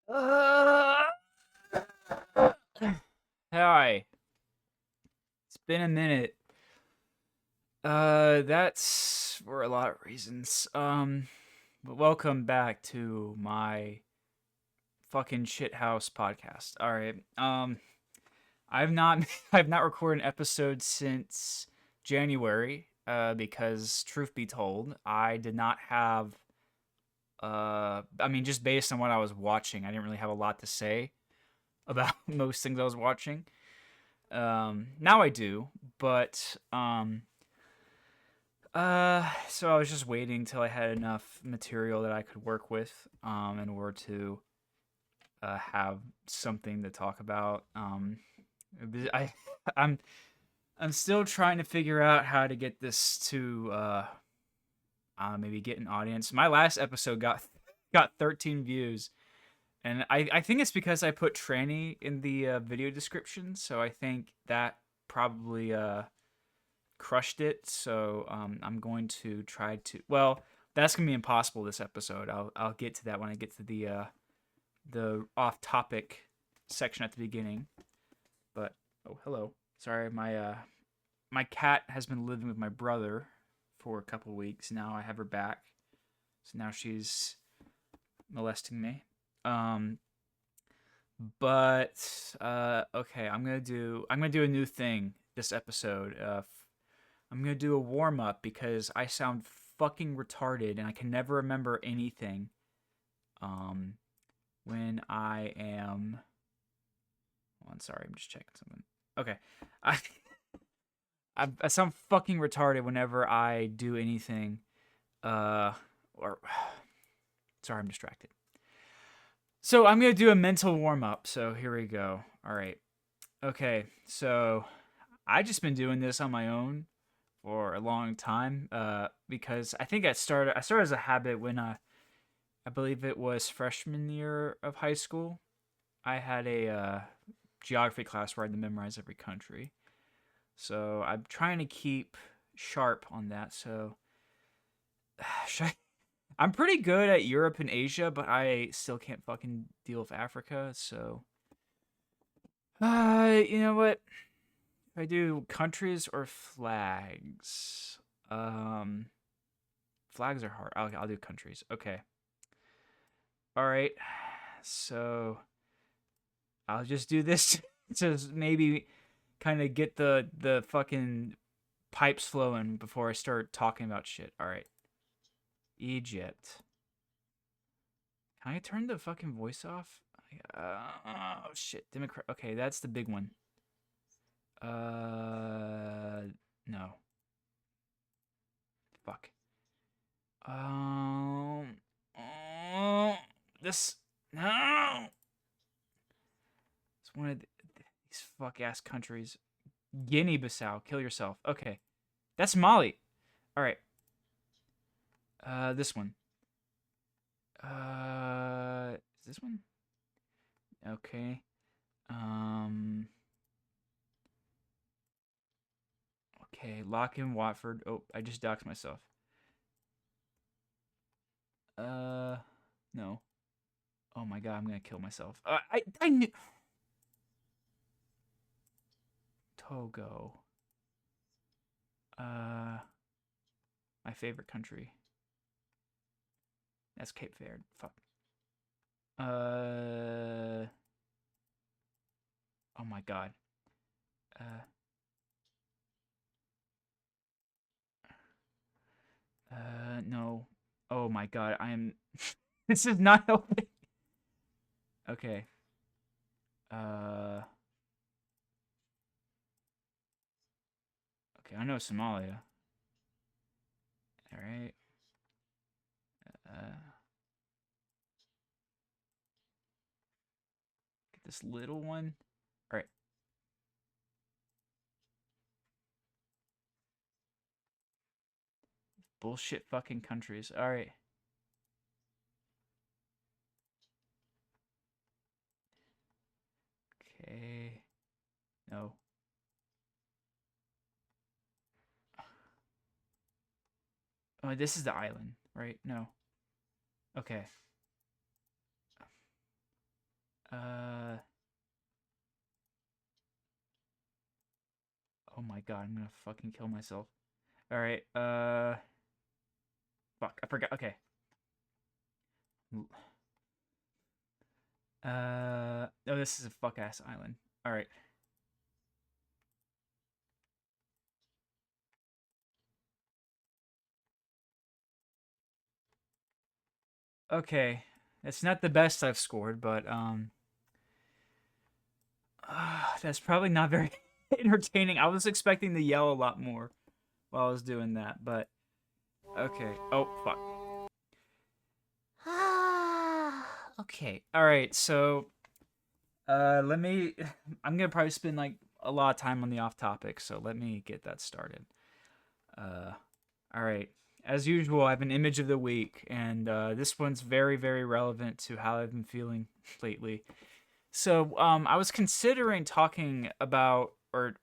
Uh, Hi. It's been a minute. That's for a lot of reasons. But welcome back to my fucking shithouse podcast. All right. I've not I've not recorded an episode since January. Because truth be told, I did not have. I mean, just based on what I was watching, I didn't really have a lot to say about most things I was watching. Now I do, but so I was just waiting till I had enough material that I could work with, in order to have something to talk about. I, I'm, I'm still trying to figure out how to get this to maybe get an audience. My last episode got 13 views, and I think it's because I put tranny in the video description, so I think that probably crushed it. So I'm going to try to. Well, that's gonna be impossible this episode. I'll get to that when I get to the off topic section at the beginning. But oh, hello. Sorry, my cat has been living with my brother for a couple weeks now. I have her back, so now she's molesting me. Um, but okay, I'm gonna do a new thing this episode. I'm gonna do a warm up because I sound fucking retarded and I can never remember anything. Um, when I am. Oh, I'm sorry, I'm just checking something. Okay, I I sound fucking retarded whenever I do anything. Or sorry, I'm distracted. So I'm gonna do a mental warm up. So here we go. All right. Okay. So I just been doing this on my own for a long time, because I think I started as a habit when I believe it was freshman year of high school. I had a geography class where I had to memorize every country, so I'm trying to keep sharp on that. So I'm pretty good at Europe and Asia, but I still can't fucking deal with Africa. So you know what? If I do countries or flags, um, flags are hard. I'll do countries. Okay. All right. So I'll just do this to maybe kind of get the fucking pipes flowing before I start talking about shit. All right. Egypt. Can I turn the fucking voice off? Oh shit. Democrat. Okay, that's the big one. No. Fuck. Um. Oh, this. No. It's one of these fuck ass countries. Guinea Bissau. Kill yourself. Okay. That's Mali. All right. This one. Is this one? Okay. Um. Okay. Lock in Watford. Oh, I just doxed myself. Uh. No. Oh my god, I'm gonna kill myself. I knew. Togo. Uh. My favorite country. That's Cape Verde. Fuck. Uh. Oh my god. Uh. No. Oh my god, I am. This is not helping. Okay. Uh. Okay, I know Somalia. All right. Uh. Get this little one. All right. Bullshit fucking countries. All right. Okay. No. Oh, this is the island, right? No. Okay. Uh. Oh my god, I'm gonna fucking kill myself. All right. Fuck, I forgot. Okay. Oh, this is a fuck ass island. All right. Okay. It's not the best I've scored, but that's probably not very entertaining. I was expecting to yell a lot more while I was doing that, but okay. Oh fuck. Okay. All right. So, let me. I'm gonna probably spend like a lot of time on the off topic, so let me get that started. Uh, all right. As usual, I have an image of the week, and this one's very, very relevant to how I've been feeling lately. So, I was considering talking about, or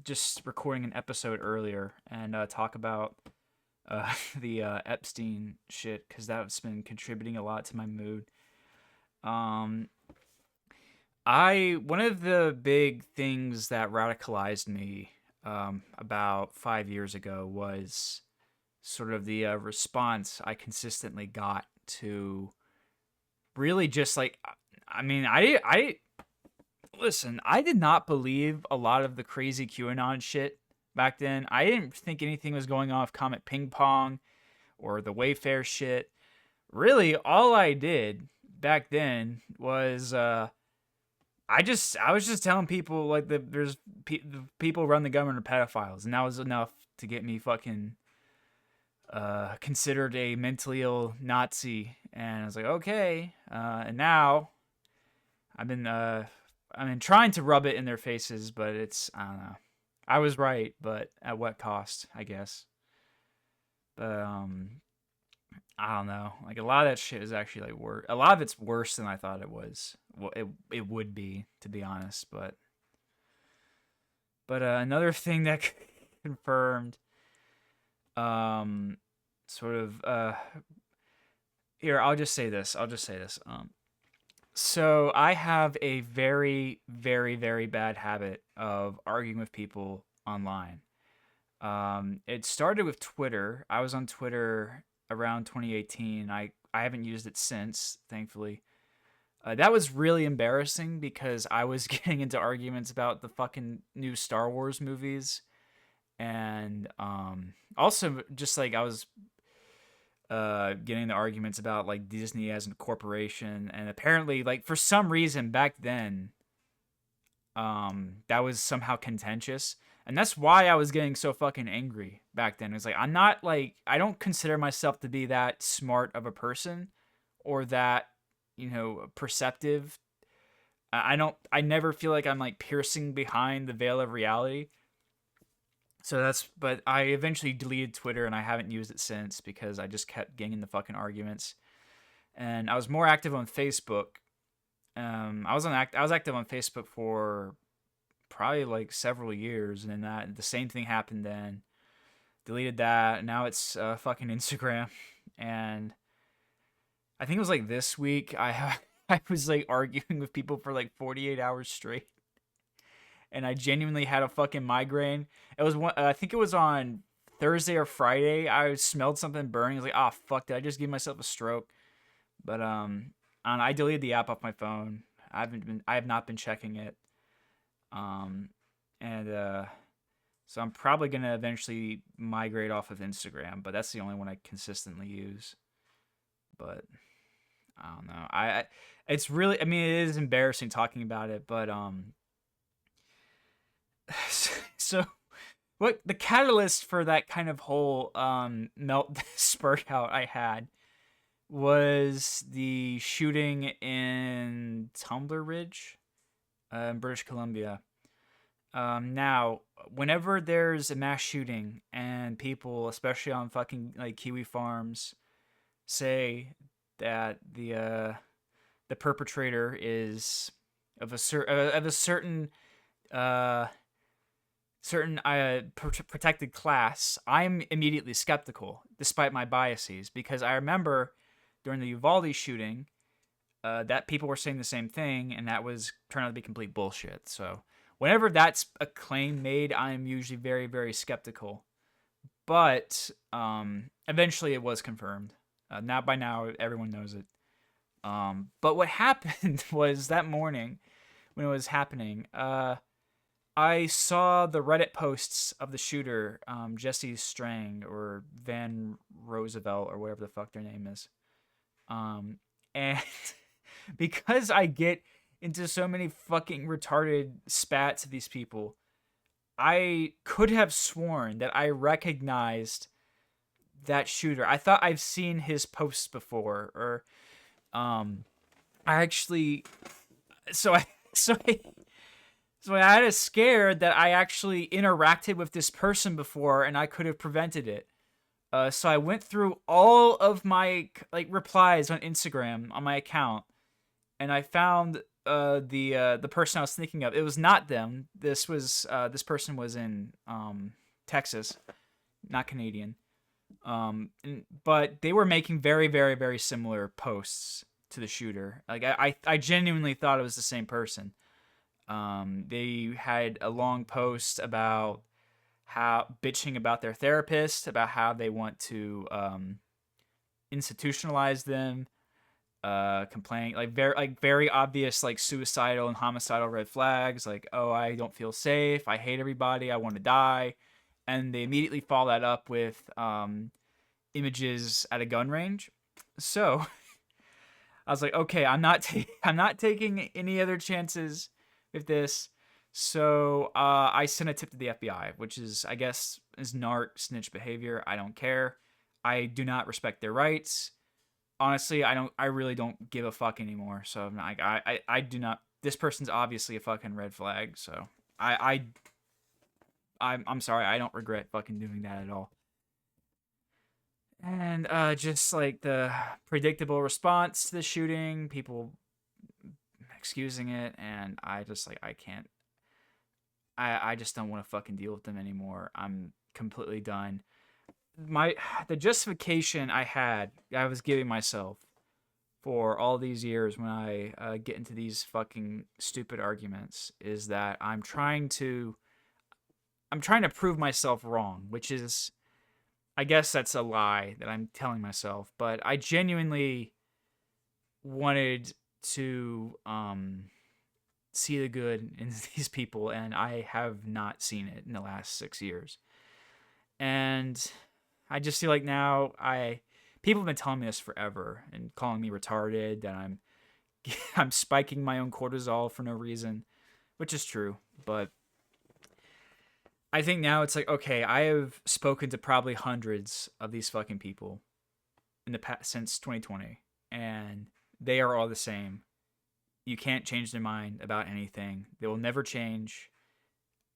just recording an episode earlier, and talk about the Epstein shit, because that's been contributing a lot to my mood. Um, one of the big things that radicalized me about 5 years ago was sort of the response I consistently got to really just like, I mean, I listen, I did not believe a lot of the crazy QAnon shit back then. I didn't think anything was going on with Comet Ping Pong or the Wayfair shit. Really, all I did back then was I was just telling people like the people run the government are pedophiles, and that was enough to get me fucking considered a mentally ill Nazi. And I was like, okay. And now I've been trying to rub it in their faces, but it's, I don't know. I was right, but at what cost, I guess. But I don't know. Like a lot of that shit is actually like worse. A lot of it's worse than I thought it was. Well, it would be, to be honest. But another thing that confirmed, um, sort of here. I'll just say this. So I have a very, very, very bad habit of arguing with people online. It started with Twitter. I was on Twitter around 2018. I haven't used it since, thankfully. That was really embarrassing because I was getting into arguments about the fucking new Star Wars movies, and also just like I was getting into arguments about like Disney as a corporation, and apparently like for some reason back then that was somehow contentious, and that's why I was getting so fucking angry back then. It's like I'm not like I don't consider myself to be that smart of a person or that, you know, perceptive. I never feel like I'm like piercing behind the veil of reality. So that's, but I eventually deleted Twitter and I haven't used it since because I just kept getting in the fucking arguments. And I was more active on Facebook. I was active on Facebook for probably like several years, and then the same thing happened then. Deleted that. And now it's fucking Instagram, and I think it was like this week I was like arguing with people for like 48 hours straight, and I genuinely had a fucking migraine. It was one. I think it was on Thursday or Friday. I smelled something burning. I was like, "Oh fuck! Did I just give myself a stroke?" But I deleted the app off my phone. I have not been checking it. Um, and so I'm probably gonna eventually migrate off of Instagram, but that's the only one I consistently use. But I don't know. It's really. I mean, it is embarrassing talking about it, but so what the catalyst for that kind of whole melt spurt out I had was the shooting in Tumbler Ridge, in British Columbia. Now, whenever there's a mass shooting and people, especially on fucking like Kiwi farms, say that the perpetrator is of a certain uh protected class, I'm immediately skeptical, despite my biases, because I remember during the Uvalde shooting, that people were saying the same thing, and that was turned out to be complete bullshit. So whenever that's a claim made, I'm usually very, very skeptical. But eventually it was confirmed. Now by now everyone knows it. But what happened was that morning when it was happening, I saw the Reddit posts of the shooter, Jesse Strang or Van Roosevelt or whatever the fuck their name is. And because I get into so many fucking retarded spats of these people, I could have sworn that I recognized that shooter. I thought I've seen his posts before, or I actually, so I, so I, so I had a scare that I actually interacted with this person before, and I could have prevented it. So I went through all of my replies on Instagram on my account, and I found the person I was thinking of. It was not them. This person was in Texas, not Canadian. But they were making very, very, very similar posts to the shooter. Like I genuinely thought it was the same person. They had a long post about how bitching about their therapist, about how they want to institutionalize them, complaining very obvious suicidal and homicidal red flags, like, oh, I don't feel safe, I hate everybody, I want to die. And they immediately follow that up with images at a gun range. So I was like, okay, I'm not taking any other chances with this. So I sent a tip to the FBI, which is, I guess, is narc snitch behavior. I don't care. I do not respect their rights. Honestly, I really don't give a fuck anymore. So I do not. This person's obviously a fucking red flag. So I'm sorry. I don't regret fucking doing that at all. And just like the predictable response to the shooting, people excusing it, and I just I can't. I just don't want to fucking deal with them anymore. I'm completely done. The justification I was giving myself for all these years when I get into these fucking stupid arguments is that I'm trying to prove myself wrong, which is, I guess that's a lie that I'm telling myself, but I genuinely wanted to see the good in these people, and I have not seen it in the last 6 years. And I just feel like now people have been telling me this forever and calling me retarded, that I'm spiking my own cortisol for no reason, which is true, but I think now it's like, okay, I have spoken to probably hundreds of these fucking people in the past since 2020, and they are all the same. You can't change their mind about anything. They will never change.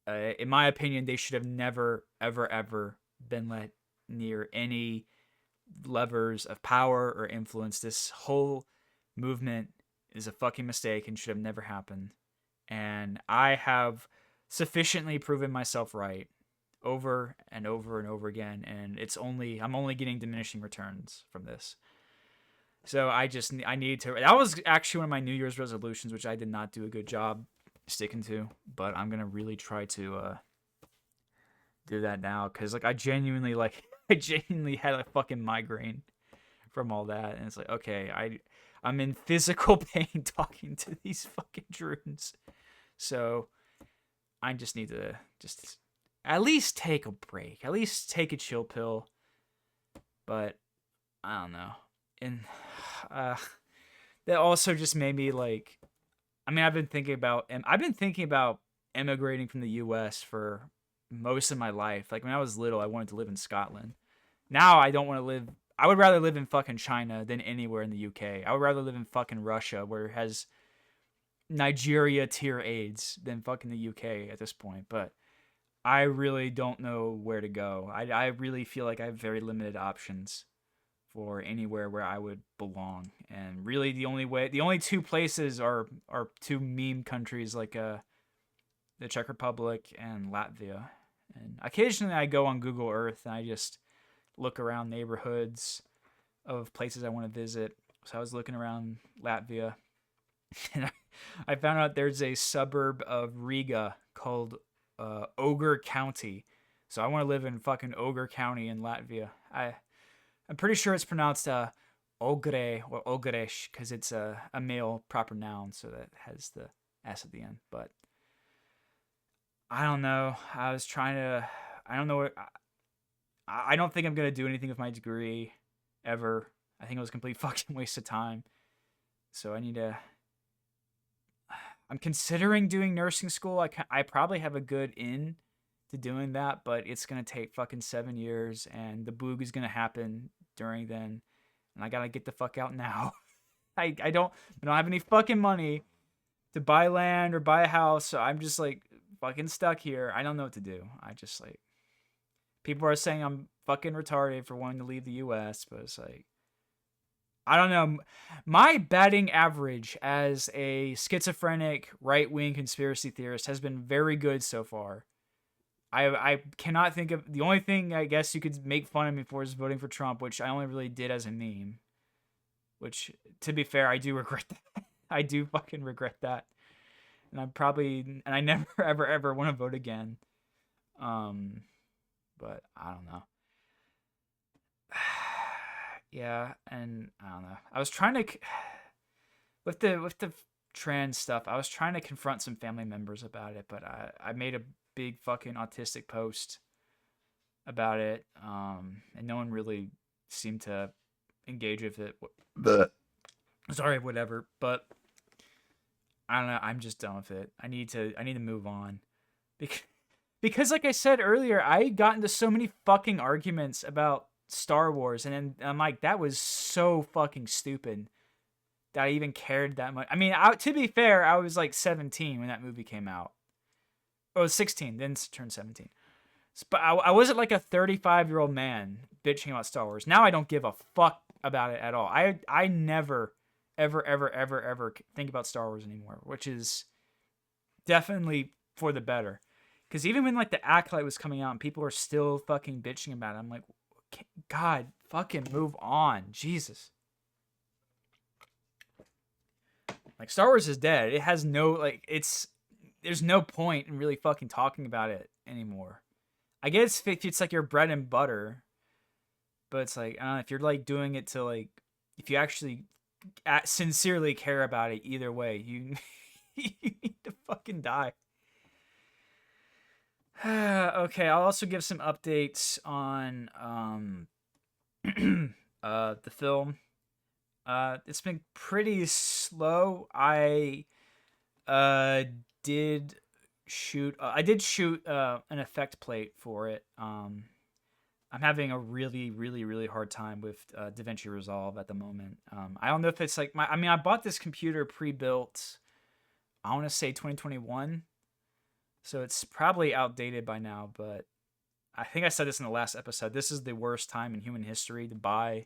In my opinion, they should have never, ever, ever been let near any levers of power or influence. This whole movement is a fucking mistake and should have never happened. And I have sufficiently proven myself right over and over and over again, and I'm only getting diminishing returns from this. So I need to. That was actually one of my New Year's resolutions, which I did not do a good job sticking to, but I'm gonna really try to do that now, because I genuinely had a fucking migraine from all that, and it's like, okay, I'm in physical pain talking to these fucking droons, so I just need to just at least take a break, at least take a chill pill, but I don't know. And that also just made me I've been thinking about emigrating from the U.S. for most of my life. Like when I was little, I wanted to live in Scotland. Now I don't want to live. I would rather live in fucking China than anywhere in the UK. I would rather live in fucking Russia, where it has Nigeria tier AIDS, than fucking the UK at this point. But I really don't know where to go. I really feel like I have very limited options for anywhere where I would belong. And really the only two places are two meme countries, like the Czech Republic and Latvia. And occasionally I go on Google Earth and I just look around neighborhoods of places I want to visit. So I was looking around Latvia And I found out there's a suburb of Riga called Ogre County. So I want to live in fucking Ogre County in Latvia. I'm pretty sure it's pronounced Ogre or Ogresh because it's a male proper noun, so that has the s at the end. But I don't know. I was trying to. I don't know what. I don't think I'm gonna do anything with my degree ever. I think it was a complete fucking waste of time. So I need to. I'm considering doing nursing school. I probably have a good in to doing that, but it's gonna take fucking 7 years, and the boog is gonna happen during then, and I gotta get the fuck out now. I don't have any fucking money to buy land or buy a house, so I'm just like fucking stuck here. I don't know what to do. I just like people are saying I'm fucking retarded for wanting to leave the US, but it's like I don't know. My batting average as a schizophrenic right-wing conspiracy theorist has been very good so far. I cannot think of the only thing I guess you could make fun of me for is voting for Trump, which I only really did as a meme. Which, to be fair, I do regret that. I do fucking regret that, and I never ever want to vote again. Um, but I don't know. Yeah, and I don't know. I was trying to with the trans stuff. I was trying to confront some family members about it, but I made a big fucking autistic post about it, and no one really seemed to engage with it. But sorry, whatever. But I don't know. I'm just done with it. I need to move on because like I said earlier, I got into so many fucking arguments about Star Wars, and then I'm like, that was so fucking stupid that I even cared that much. I mean, to be fair, I was like 17 when that movie came out. Oh, 16, then turned 17. But I wasn't like a 35-year-old man bitching about Star Wars. Now I don't give a fuck about it at all. I never, ever think about Star Wars anymore, which is definitely for the better. Because even when like the Acolyte was coming out and people were still fucking bitching about it, I'm like, God, fucking move on, Jesus. Like Star Wars is dead. It has no like there's no point in really fucking talking about it anymore. I guess if it's like your bread and butter, but it's like I don't know if you're like doing it to like if you actually sincerely care about it. Either way, you you need to fucking die. Okay, I'll also give some updates on the film. It's been pretty slow. Uh did I did shoot an effect plate for it. I'm having a really hard time with DaVinci Resolve at the moment. I don't know if it's like I bought this computer pre-built. I want to say 2021, so it's probably outdated by now. But I think I said this in the last episode. This is the worst time in human history to buy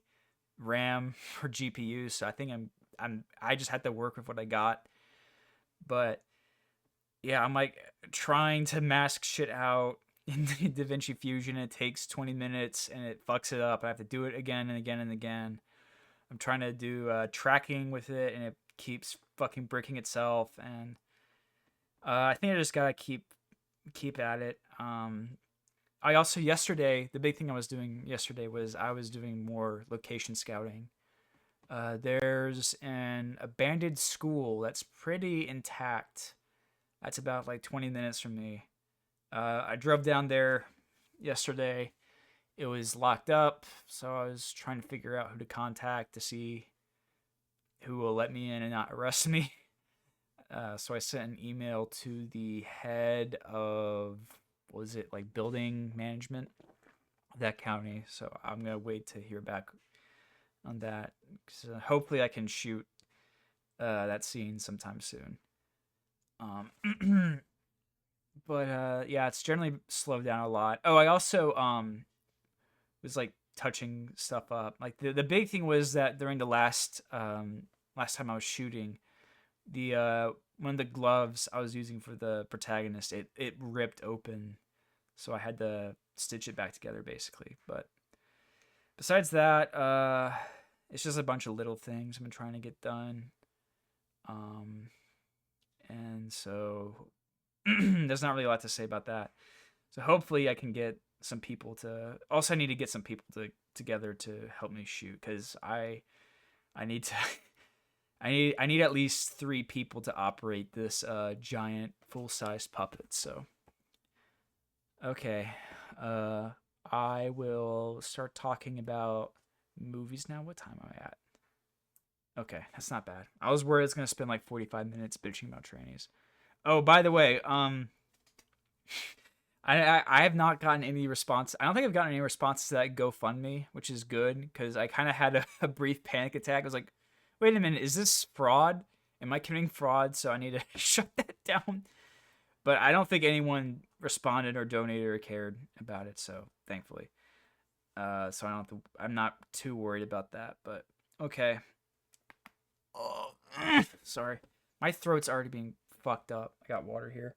RAM for GPUs. So I think I just had to work with what I got. But yeah, I'm like trying to mask shit out in DaVinci Fusion. It takes 20 minutes and it fucks it up. I have to do it again and again and again. I'm trying to do tracking with it and it keeps fucking breaking itself. And I think I just gotta keep at it. I also the big thing I was doing yesterday was I was doing more location scouting. There's an abandoned school that's pretty intact. That's about like 20 minutes from me. I drove down there yesterday. It was locked up, so I was trying to figure out who to contact to see who will let me in and not arrest me. So I sent an email to the head of, what was it, like building management of that county. So I'm going to wait to hear back on that. So hopefully I can shoot that scene sometime soon. But yeah, it's generally slowed down a lot. Oh, I also was like touching stuff up. Like the big thing was that during the last time I was shooting, the one of the gloves I was using for the protagonist, it ripped open, so I had to stitch it back together basically. But besides that, it's just a bunch of little things I've been trying to get done. Um, and so there's not really a lot to say about that. So hopefully I can get some people to. Also, I need to get some people together to help me shoot because I need to. I need at least 3 people to operate this giant full size puppet. So okay, uh, I will start talking about movies now. What time am I at? Okay, that's not bad. I was worried it's gonna spend like 45 minutes bitching about trannies. Oh, by the way, I have not gotten any response. I don't think I've gotten any responses to that GoFundMe, which is good because I kind of had a brief panic attack. I was like, wait a minute, is this fraud? Am I committing fraud? So I need to shut that down. But I don't think anyone responded or donated or cared about it. So thankfully, so I don't have to, I'm not too worried about that. But okay. Oh, sorry, my throat's already being fucked up. I got water here.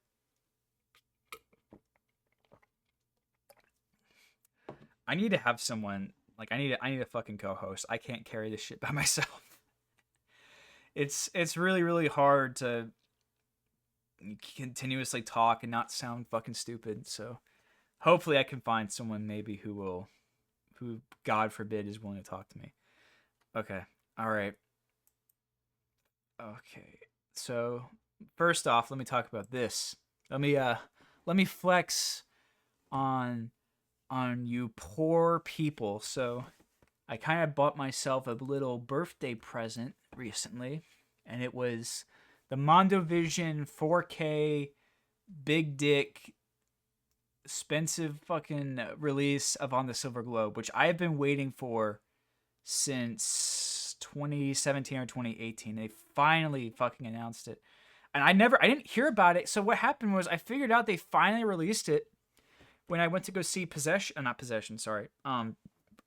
I need to have someone like I need a fucking co-host. I can't carry this shit by myself. It's really really hard to continuously talk and not sound fucking stupid. So hopefully I can find someone maybe who God forbid is willing to talk to me. Okay. All right. Okay. So first off, let me talk about this. Let me flex on you poor people. So I kind of bought myself a little birthday present recently, and it was the Mondovision 4K big dick expensive fucking release of On the Silver Globe, which I have been waiting for since 2017 or 2018. They finally fucking announced it. And I didn't hear about it. So what happened was I figured out they finally released it when I went to go see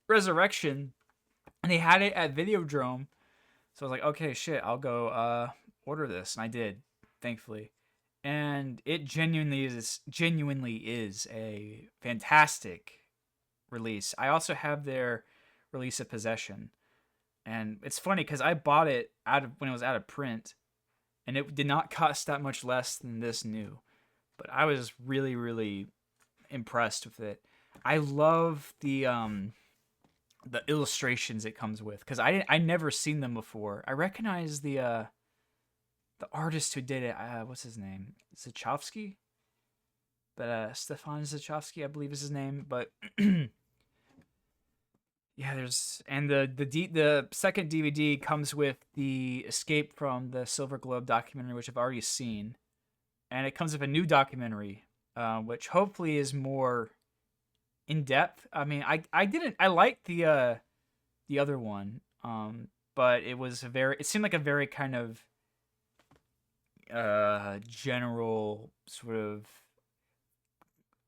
Resurrection, and they had it at Videodrome. So I was like, okay, shit, I'll go order this, and I did, thankfully. And it genuinely is a fantastic release. I also have their release of Possession, and it's funny because I bought it when it was out of print, and it did not cost that much less than this new. But I was really, really impressed with it. I love the illustrations it comes with because I never seen them before. I recognize the artist who did it. What's his name? Zachovsky? But Stefan Zachovsky, I believe is his name. But yeah, the second DVD comes with the Escape from the Silver Globe documentary, which I've already seen, and it comes with a new documentary, which hopefully is more in depth. I mean, I liked the other one, but it seemed like a very kind of general sort of,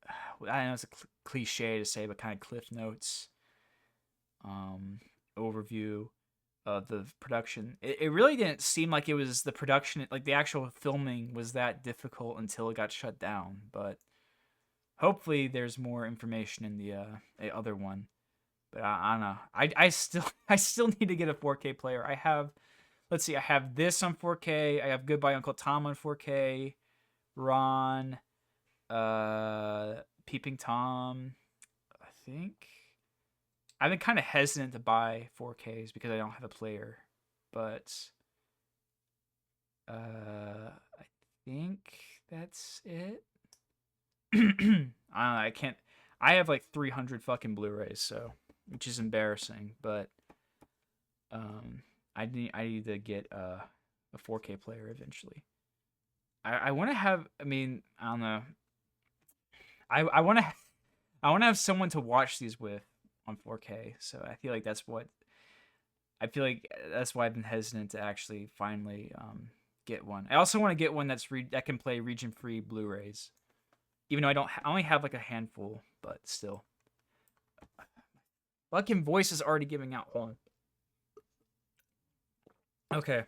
I don't know, it's a cliche to say, but kind of Cliff Notes overview of the production. It really didn't seem like it was the production, like the actual filming was that difficult until it got shut down. But hopefully there's more information in the other one. But I don't know. I still need to get a 4K player. I have, let's see, I have this on 4K. I have Goodbye Uncle Tom on 4K. Ron, Peeping Tom, I think. I've been kind of hesitant to buy 4Ks because I don't have a player, but I think that's it. I can't. I have like 300 fucking Blu-rays, so which is embarrassing. But I need to get a 4K player eventually. I want to have. I mean, I don't know. I want to have someone to watch these with on 4K. So I feel like that's why I've been hesitant to actually finally get one. I also want to get one that can play region-free Blu-rays. Even though I only have like a handful, but still. Fucking voice is already giving out. Hold on. Okay.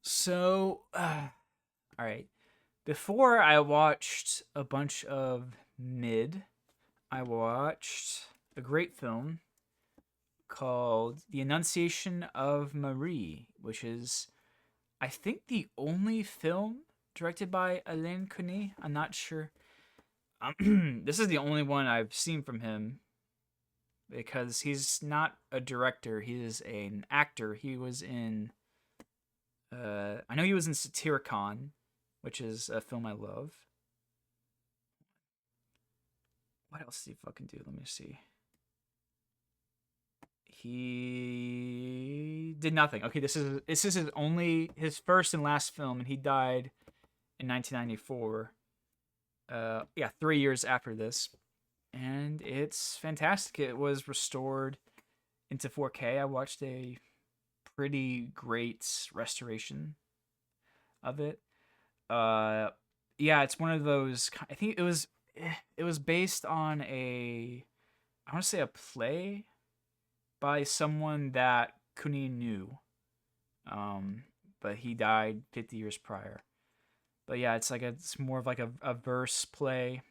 So, all right. Before I watched a bunch of mid, I watched a great film called The Annunciation of Marie, which is I think the only film directed by Alain Cuny. I'm not sure. This is the only one I've seen from him because he's not a director. He is an actor. He was in. I know he was in Satyricon, which is a film I love. What else did he fucking do? Let me see. He did nothing. Okay, this is his first and last film, and he died in 1994. Yeah, 3 years after this, and it's fantastic. It was restored into 4K. I watched a pretty great restoration of it. Uh, yeah, it's one of those. I think it was based on I want to say a play by someone that Kunin knew. Um, but he died 50 years prior. But yeah, it's more of like a verse play,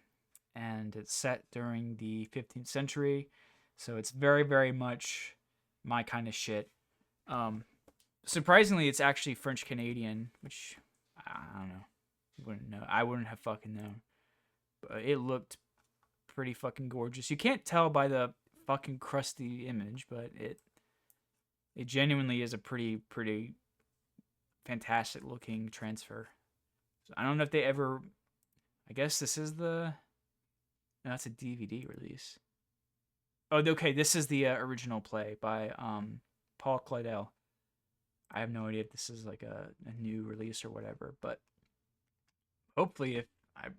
and it's set during the 15th century, so it's very very much my kind of shit. Um, Surprisingly, it's actually French Canadian, which I don't know, wouldn't know. I wouldn't have fucking known, but it looked pretty fucking gorgeous. You can't tell by the fucking crusty image, but it genuinely is a pretty fantastic looking transfer. So I don't know if they ever. I guess this is the. No, that's a DVD release. Oh, okay. This is the original play by Paul Claudel. I have no idea if this is like a new release or whatever, but hopefully, if I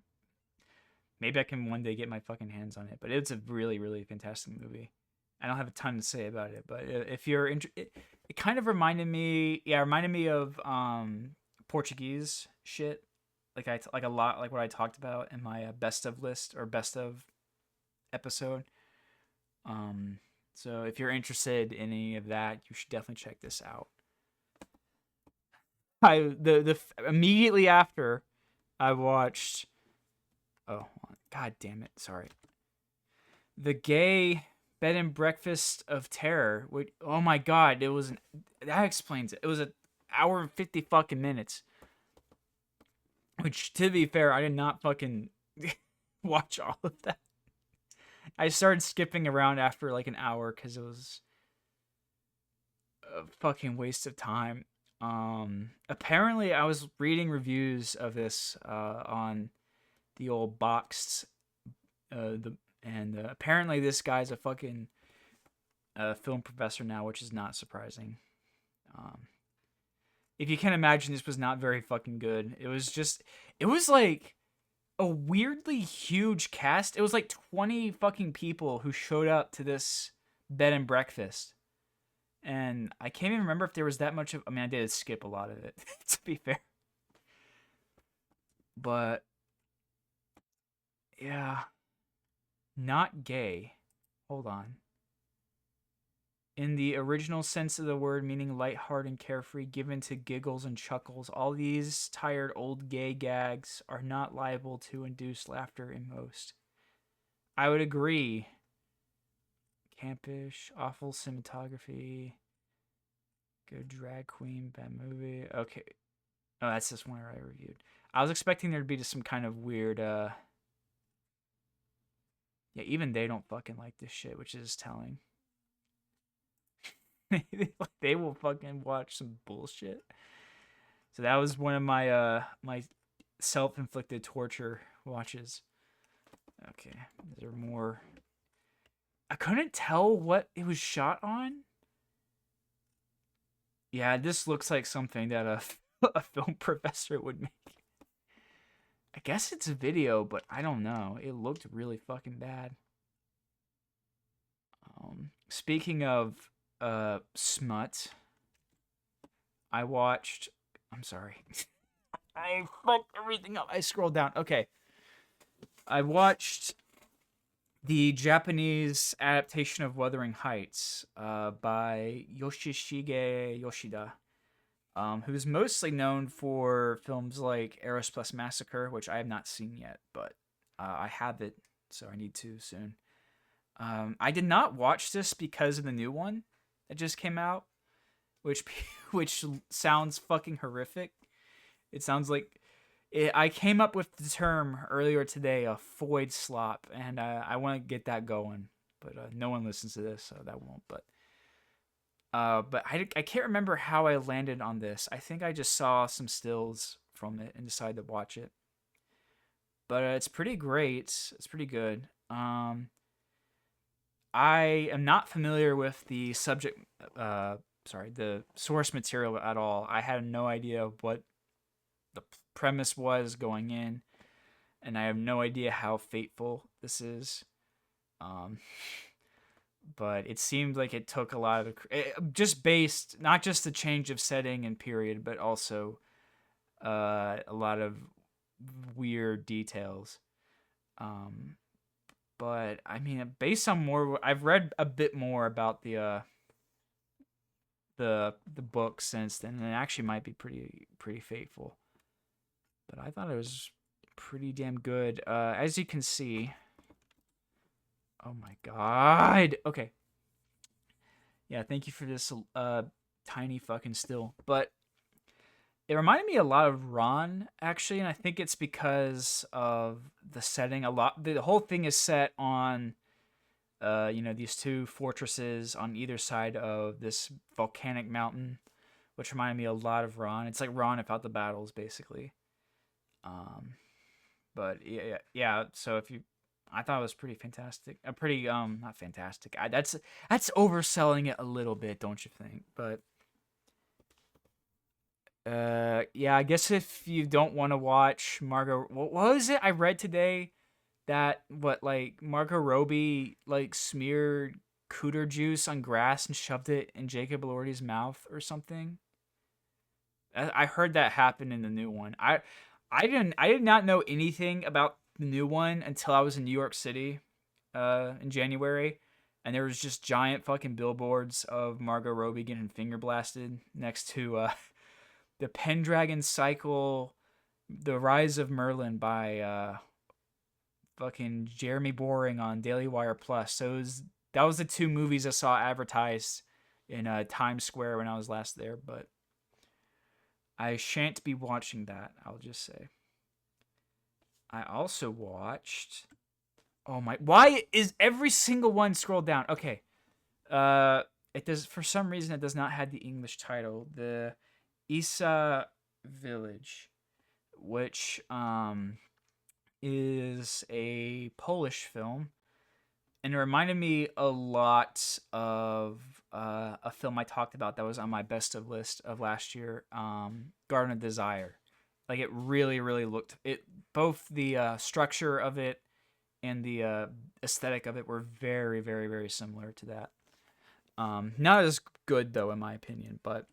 maybe I can one day get my fucking hands on it. But it's a really really fantastic movie. I don't have a ton to say about it, but if you're it kind of reminded me, yeah, it reminded me of Portuguese shit, like a lot like what I talked about in my best of list or best of episode. Um, so if you're interested in any of that, you should definitely check this out. The immediately after I watched, oh god damn it, sorry, the gay bed and breakfast of terror. Which, oh my god, that explains it. It was an hour and 50 fucking minutes. Which, to be fair, I did not fucking watch all of that. I started skipping around after like an hour because it was a fucking waste of time. Apparently, I was reading reviews of this on the old boxed apparently this guy's a fucking film professor now, which is not surprising. Um, if you can imagine, this was not very fucking good. It was like a weirdly huge cast. It was like 20 fucking people who showed up to this bed and breakfast. And I can't even remember if there was that much of. I mean, I did skip a lot of it, to be fair. But yeah, not gay. Hold on. In the original sense of the word, meaning lighthearted and carefree, given to giggles and chuckles, all these tired old gay gags are not liable to induce laughter in most. I would agree. Campish, awful cinematography, good drag queen, bad movie. Okay. Oh, that's this one I reviewed. I was expecting there to be just some kind of weird, yeah, even they don't fucking like this shit, which is telling. They will fucking watch some bullshit. So that was one of my self-inflicted torture watches. Okay, is there more? I couldn't tell what it was shot on. Yeah, this looks like something that a film professor would make. I guess it's a video, but I don't know. It looked really fucking bad. Speaking of smut, I watched. I'm sorry. I fucked everything up. I scrolled down. Okay. I watched the Japanese adaptation of Wuthering Heights by Yoshishige Yoshida, who's mostly known for films like Aerospace Massacre, which I have not seen yet, but I have it, so I need to soon. I did not watch this because of the new one that just came out. which which sounds fucking horrific. It sounds like I came up with the term earlier today, a Foyd slop, and I want to get that going, but no one listens to this, so that won't. But I can't remember how I landed on this. I think I just saw some stills from it and decided to watch it. But it's pretty great. It's pretty good. I am not familiar with the subject, the source material at all. I had no idea what the premise was going in, and I have no idea how fateful this is. Um, but it seemed like it took a lot of just based not just the change of setting and period, but also a lot of weird details. Um, but I mean, based on more, I've read a bit more about the book since then, and it actually might be pretty fateful. But I thought it was pretty damn good. As you can see, oh my god. Okay. Yeah, thank you for this tiny fucking still. But it reminded me a lot of Ron, actually, and I think it's because of the setting. The whole thing is set on these two fortresses on either side of this volcanic mountain, which reminded me a lot of Ron. It's like Ron without the battles, basically. But yeah. So I thought it was pretty fantastic. Pretty not fantastic. That's overselling it a little bit, don't you think? But yeah, I guess if you don't want to watch Margot, what was it I read today that like Margot Robbie like smeared cooter juice on grass and shoved it in Jacob Elordi's mouth or something? I heard that happen in the new one. I did not know anything about the new one until I was in New York City in January, and there was just giant fucking billboards of Margot Robbie getting finger blasted next to the Pendragon Cycle, The Rise of Merlin by fucking Jeremy Boring on Daily Wire Plus. So that was the two movies I saw advertised in Times Square when I was last there, but I shan't be watching that, I'll just say. I also watched... Oh my... Why is every single one scrolled down? Okay. It does... For some reason, it does not have the English title. The Isa Village, which is a Polish film. And it reminded me a lot of a film I talked about that was on my best of list of last year, Garden of Desire. Like it really, really looked it. Both the structure of it and the aesthetic of it were very, very, very similar to that. Not as good though, in my opinion, but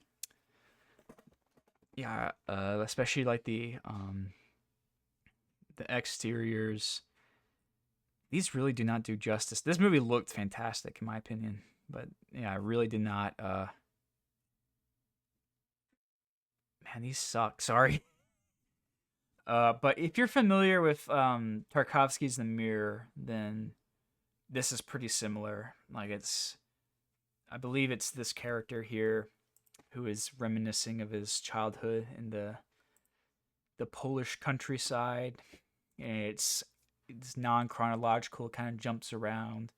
yeah, especially like the exteriors. These really do not do justice. This movie looked fantastic, in my opinion, but yeah, I really did not. Man, these suck. Sorry. But if you're familiar with Tarkovsky's The Mirror, then this is pretty similar. Like I believe it's this character here who is reminiscing of his childhood in the Polish countryside. And it's non-chronological, kind of jumps around.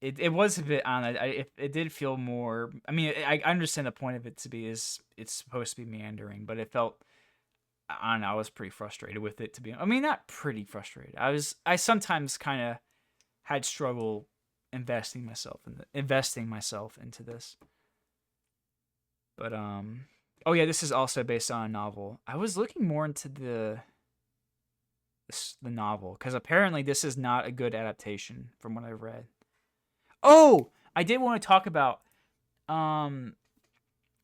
It was a bit on it did feel more. I mean, I understand the point of it to be is it's supposed to be meandering, but it felt, I don't know, I was pretty frustrated with it to be. I mean, not pretty frustrated. I sometimes kind of had struggle investing myself into this. But oh yeah, this is also based on a novel. I was looking more into the novel because apparently this is not a good adaptation from what I've read. Oh, I did want to talk about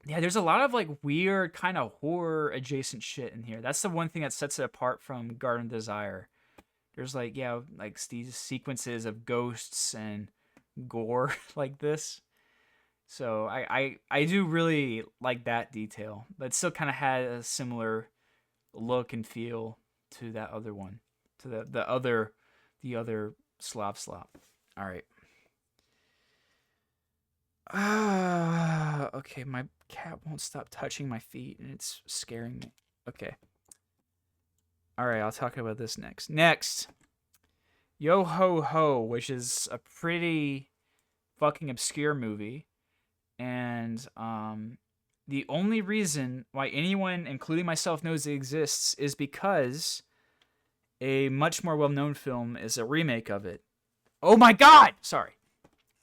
yeah, there's a lot of like weird kind of horror adjacent shit in here. That's the one thing that sets it apart from Garden of Desire. There's like like these sequences of ghosts and gore like this. So I do really like that detail, but it still kind of had a similar look and feel to that other one, to the other slop. All right. Okay, my cat won't stop touching my feet and it's scaring me. Okay. All right, I'll talk about this next. Next, Yo Ho Ho, which is a pretty fucking obscure movie, and the only reason why anyone, including myself, knows it exists is because a much more well-known film is a remake of it. Oh my god! Sorry.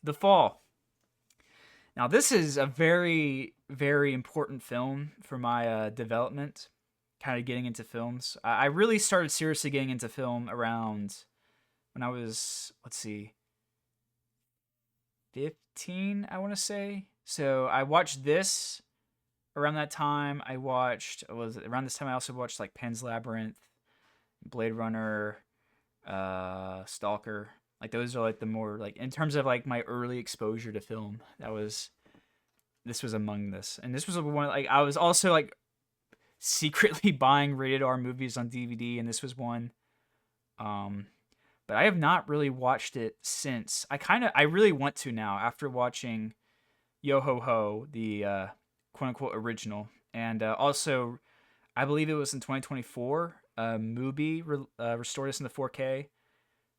The Fall. Now, this is a very, very important film for my development, kind of getting into films. I really started seriously getting into film around when I was, let's see, 15, I want to say. So I watched this around that time. Around this time I also watched like Pan's Labyrinth, Blade Runner, Stalker. Like those are like the more like in terms of like my early exposure to film. This was among this, and this was one like I was also like secretly buying rated R movies on DVD, and this was one. Um, but I have not really watched it since. I really want to now after watching Yo Ho Ho, the quote unquote original, and also I believe it was in 2024. Mubi restored this in the 4K,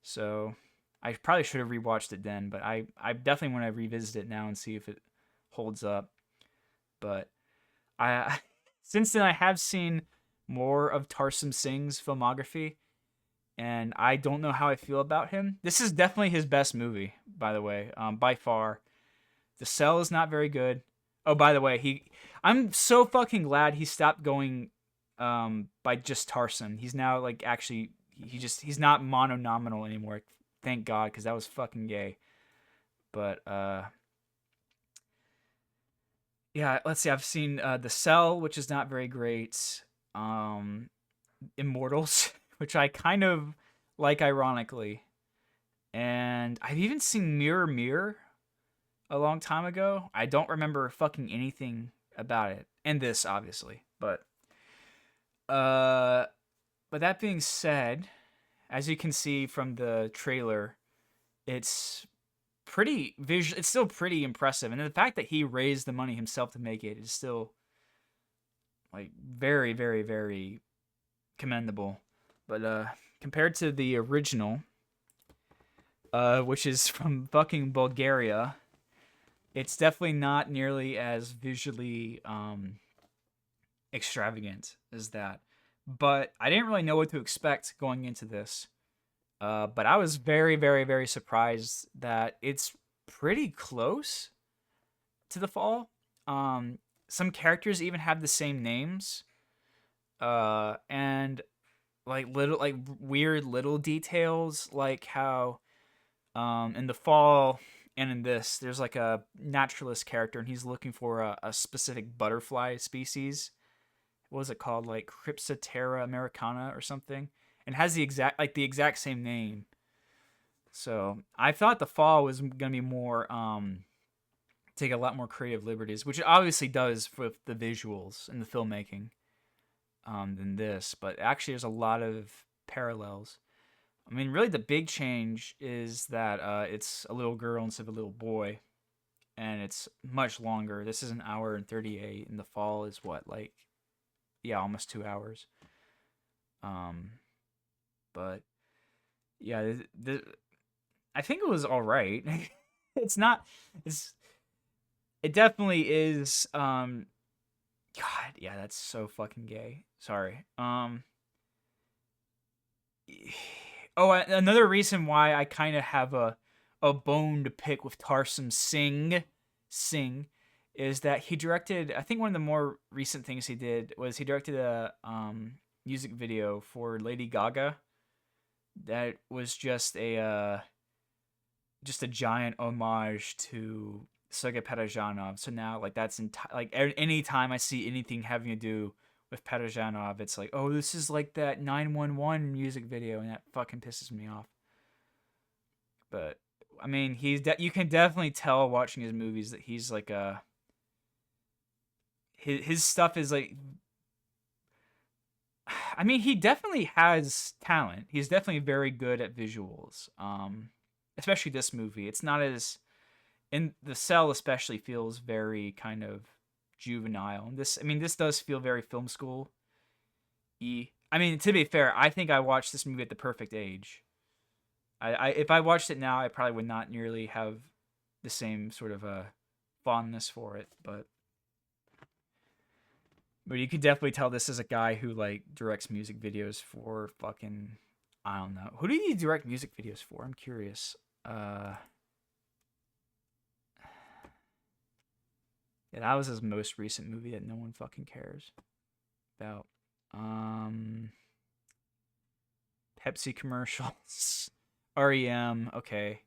so I probably should have rewatched it then. But I definitely want to revisit it now and see if it holds up. But I since then I have seen more of Tarsem Singh's filmography, and I don't know how I feel about him. This is definitely his best movie, by the way, by far. The Cell is not very good. Oh, by the way, I'm so fucking glad he stopped going by just Tarsem. He's now like actually he's not mononominal anymore. Thank God, because that was fucking gay. But yeah, let's see. I've seen The Cell, which is not very great. Immortals, which I kind of like ironically. And I've even seen Mirror Mirror a long time ago. I don't remember fucking anything about it. And this, obviously. Uh but that being said, as you can see from the trailer, it's it's still pretty impressive. And the fact that he raised the money himself to make it is still like very, very, very commendable. But compared to the original, which is from fucking Bulgaria, it's definitely not nearly as visually extravagant as that. But I didn't really know what to expect going into this. But I was very, very, very surprised that it's pretty close to The Fall. Some characters even have the same names. And like weird little details, like how in The Fall and in this, there's like a naturalist character, and he's looking for a specific butterfly species. What was it called? Like Crypsiptera americana or something, and has the exact same name. So I thought The Fall was gonna be more take a lot more creative liberties, which it obviously does with the visuals and the filmmaking than this. But actually, there's a lot of parallels. I mean, really, the big change is that it's a little girl instead of a little boy, and it's much longer. This is an hour and 38, and The Fall is what, like, yeah, almost 2 hours. But yeah, I think it was all right. It's not. It definitely is. God, yeah, that's so fucking gay. Sorry. Oh, another reason why I kind of have a bone to pick with Tarsem Singh is that he directed. I think one of the more recent things he did was he directed a music video for Lady Gaga that was just a giant homage to Sergei Parajanov. So now, like, that's like any time I see anything having to do with Parajanov, it's like, oh, this is like that 911 music video, and that fucking pisses me off. But I mean, you can definitely tell watching his movies that he's like his stuff is like. I mean, he definitely has talent. He's definitely very good at visuals. Especially this movie. It's not as And the cell especially feels very kind of juvenile. And this, I mean, this does feel very film school y. I mean, to be fair, I think I watched this movie at the perfect age. I if I watched it now, I probably would not nearly have the same sort of fondness for it. But you could definitely tell this is a guy who like directs music videos for fucking, I don't know. Who did he direct music videos for? I'm curious. Yeah, that was his most recent movie that no one fucking cares about. Um, Pepsi commercials, REM. Okay,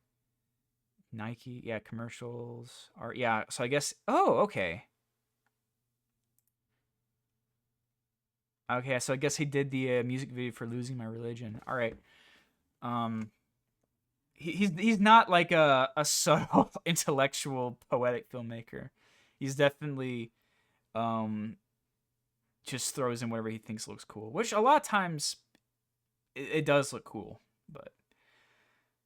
Nike. Yeah, commercials. Yeah. So I guess. Oh, okay. Okay, so I guess he did the music video for "Losing My Religion." All right. Um, he's not like a subtle intellectual poetic filmmaker. He's definitely um just throws in whatever he thinks looks cool, which a lot of times it does look cool. But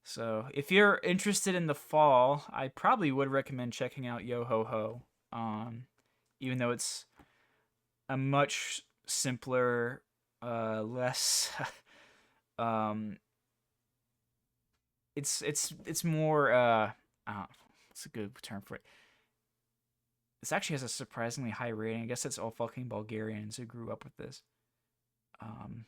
so if you're interested in the fall, I probably would recommend checking out Yo Ho Ho. Even though it's a much simpler, less um it's more what's a good term for it? This actually has a surprisingly high rating. I guess it's all fucking Bulgarians who grew up with this. Um,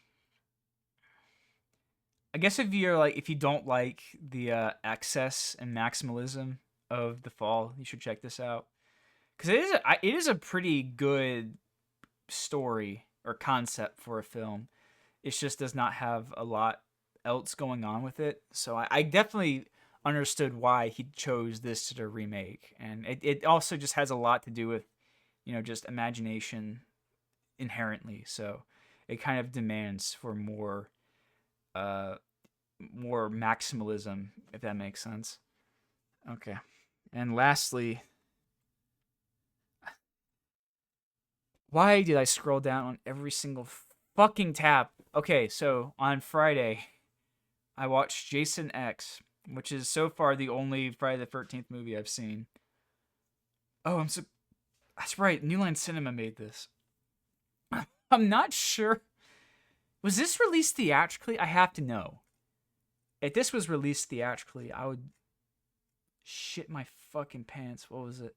I guess if you don't like the excess and maximalism of the fall, you should check this out because it is a pretty good story or concept for a film. It just does not have a lot else going on with it. So I definitely understood why he chose this to remake, and it also just has a lot to do with just imagination inherently. So it kind of demands for uh more maximalism, if that makes sense. Okay. And lastly, why did I scroll down on every single fucking tab? Okay, so on Friday, I watched Jason X, which is so far the only Friday the 13th movie I've seen. Oh, that's right. New Line Cinema made this. I'm not sure. Was this released theatrically? I have to know. If this was released theatrically, I would shit my fucking pants. What was it?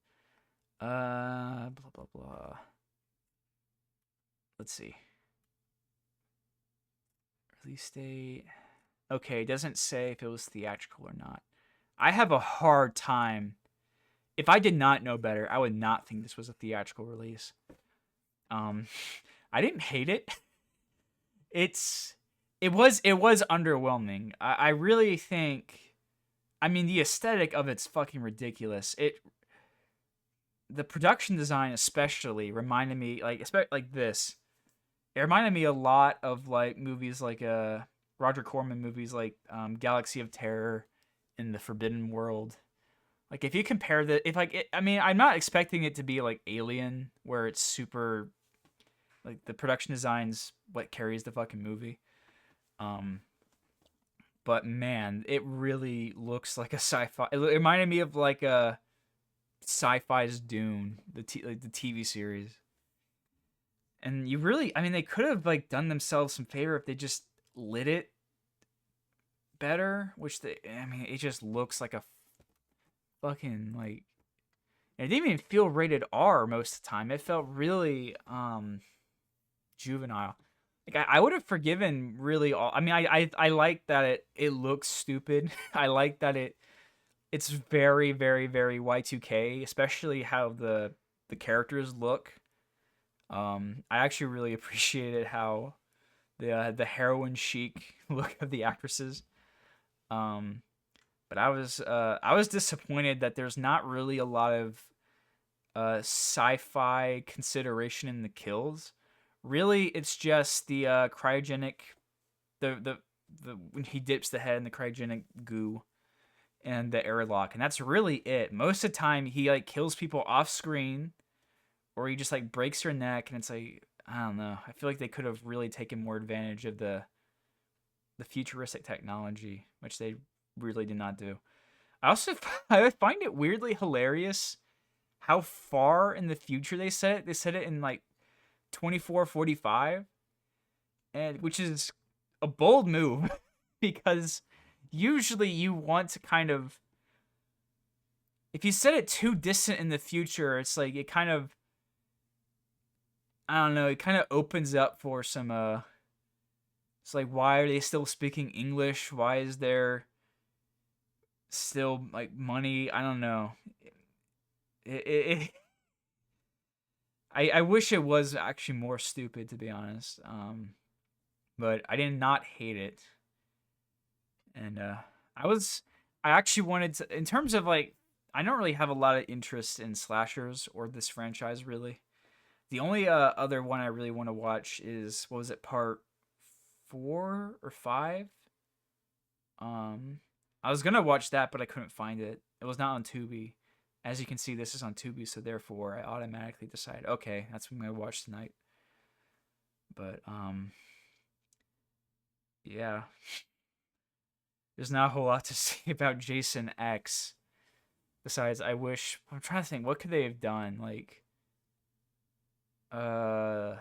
Blah blah blah. Let's see. Release date. Okay, it doesn't say if it was theatrical or not. I have a hard time. If I did not know better, I would not think this was a theatrical release. Um, I didn't hate it. It was underwhelming. I really think. I mean, the aesthetic of it's fucking ridiculous. The production design especially reminded me like this. It reminded me a lot of like movies like Roger Corman movies like Galaxy of Terror and The Forbidden World. Like if you compare I mean, I'm not expecting it to be like Alien where it's super like the production design's what carries the fucking movie. Um but man, it really looks like a sci-fi. It reminded me of like a sci-fi's Dune, like the TV series. And I mean, they could have like done themselves some favor if they just lit it better. I mean, it just looks like a fucking like. It didn't even feel rated R most of the time. It felt really juvenile. Like I would have forgiven really all. I mean, I like that it looks stupid. I like that it's very very very Y2K, especially how the characters look. I actually really appreciated how the heroin chic look of the actresses. Um, but I was disappointed that there's not really a lot of sci-fi consideration in the kills. Really, it's just the cryogenic the when he dips the head in the cryogenic goo and the airlock, and that's really it. Most of the time, he like kills people off screen, or he just like breaks their neck, and it's like I don't know. I feel like they could have really taken more advantage of the futuristic technology, which they really did not do. I also I find it weirdly hilarious how far in the future they set it. They set it in like 2445, and which is a bold move because usually you want to kind of, if you set it too distant in the future, it's like it kind of, I don't know, it kind of opens up for some it's like, why are they still speaking English? Why is there still like money? I don't know. It I wish it was actually more stupid, to be honest. But I did not hate it. And I was I actually wanted to, in terms of like, I don't really have a lot of interest in slashers or this franchise really. The only other one I really want to watch is, what was it, part 4 or 5? Um, I was gonna watch that, but I couldn't find it. It was not on Tubi. As you can see, this is on Tubi, so therefore I automatically decided, okay, that's what I'm gonna watch tonight. But yeah, there's not a whole lot to say about Jason X. Besides, I'm trying to think, what could they have done? Uh,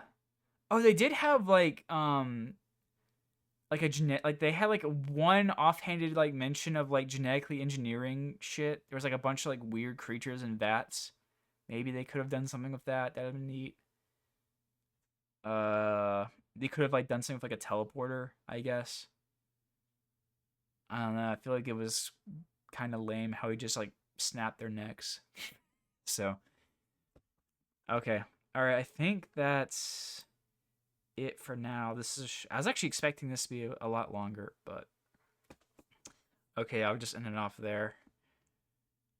oh, they did have like a genet like they had like one offhanded like mention of like genetically engineering shit. There was like a bunch of like weird creatures and vats. Maybe they could have done something with that. That'd have been neat. Uh, they could have like done something with like a teleporter, I guess. I don't know. I feel like it was kind of lame how he just like snapped their necks. So okay, all right. I think that's it for now. I was actually expecting this to be a lot longer, but okay, I'll just end it off there.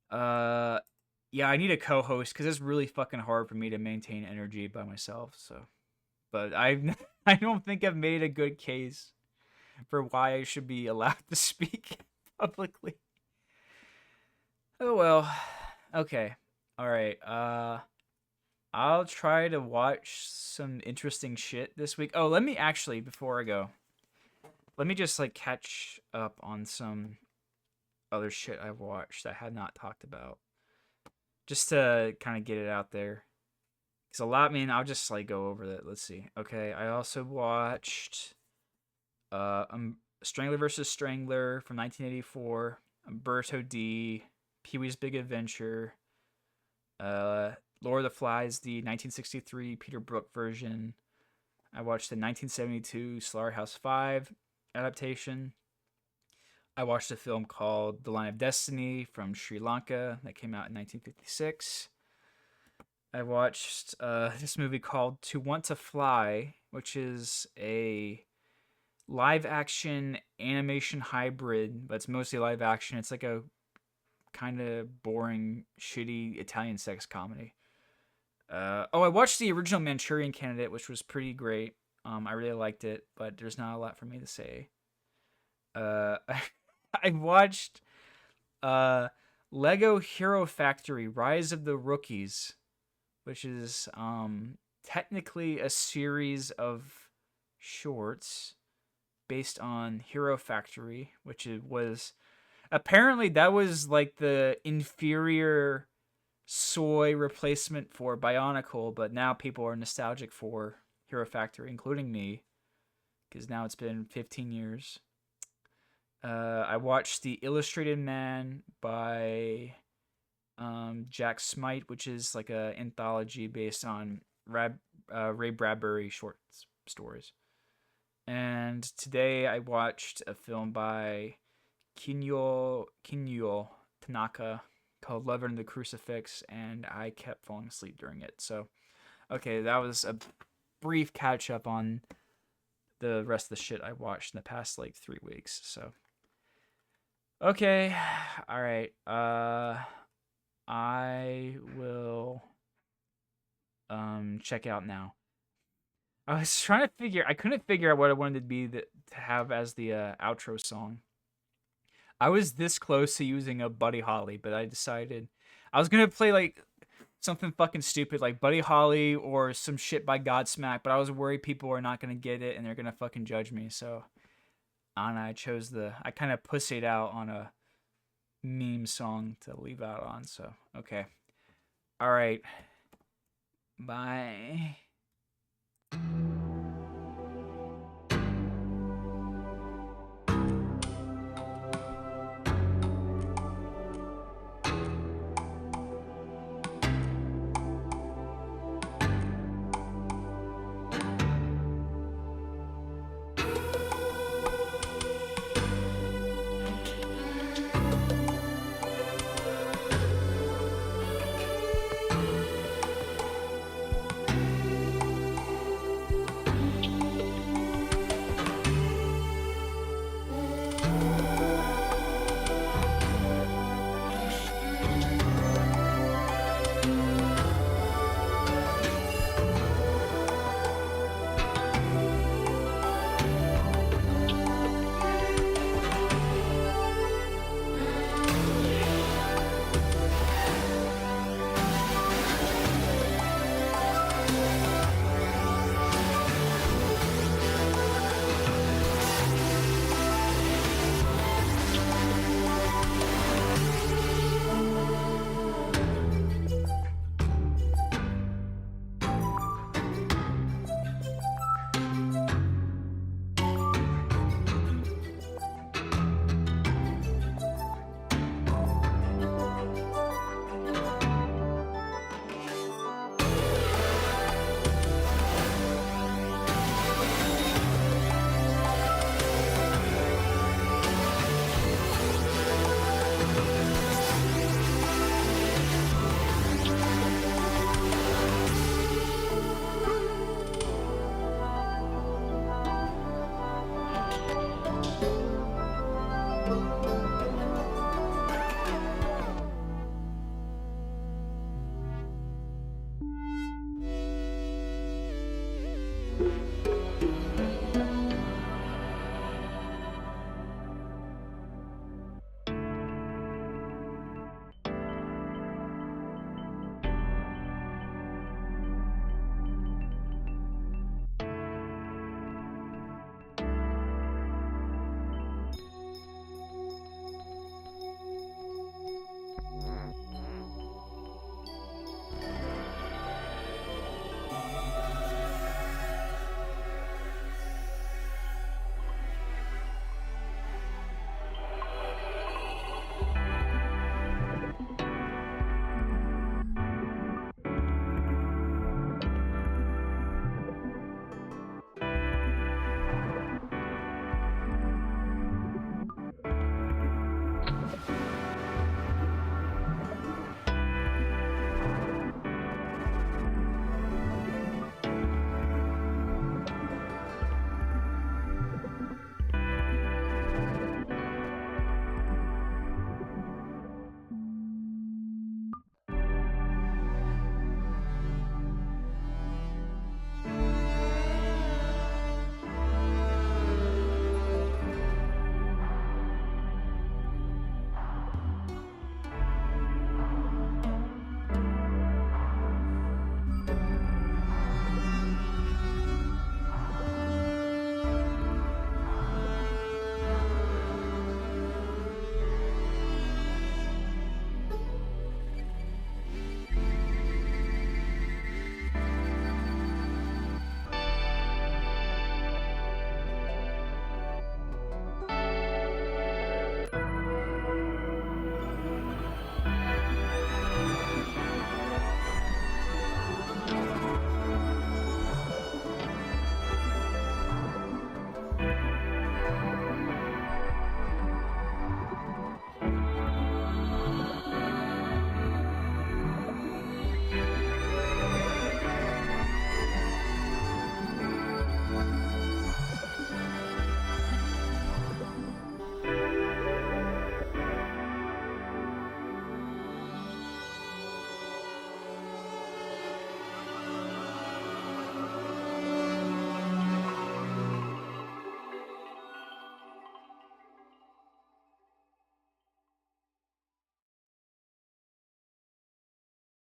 Uh, yeah, I need a co-host because it's really fucking hard for me to maintain energy by myself. So, but I don't think I've made a good case for why I should be allowed to speak publicly. Oh well. Okay. All right. I'll try to watch some interesting shit this week. Oh, let me actually, before I go, let me just like catch up on some other shit I've watched I had not talked about, just to kind of get it out there. Cause a lot, I mean, I'll just like go over that. Let's see. Okay, I also watched Strangler versus Strangler from 1984, Umberto D, Pee-wee's Big Adventure, uh, Lord of the Flies, the 1963 Peter Brook version. I watched the 1972 Slaughterhouse 5 adaptation. I watched a film called The Line of Destiny from Sri Lanka that came out in 1956. I watched this movie called To Want to Fly, which is a live action animation hybrid, but it's mostly live action. It's like a kind of boring, shitty Italian sex comedy. I watched the original Manchurian Candidate, which was pretty great. I really liked it, but there's not a lot for me to say. I watched uh, Lego Hero Factory: Rise of the Rookies, which is technically a series of shorts based on Hero Factory, which it was, apparently that was like the inferior soy replacement for Bionicle, but now people are nostalgic for Hero Factory, including me, because now it's been 15 years. I watched The Illustrated Man by Jack Smite, which is like a anthology based on Ray Bradbury short stories. And today I watched a film by Kinyo Tanaka called Lover and the Crucifix, and I kept falling asleep during it. So, okay, that was a brief catch up on the rest of the shit I watched in the past like 3 weeks. So, okay, all right. I will check out now. I was trying to figure. I couldn't figure out what I wanted to be to have as the outro song. I was this close to using a Buddy Holly, but I decided I was gonna play like something fucking stupid like Buddy Holly or some shit by Godsmack, but I was worried people are not gonna get it and they're gonna fucking judge me. So, and I chose I kind of pussied out on a meme song to leave out on. So, okay. All right. Bye.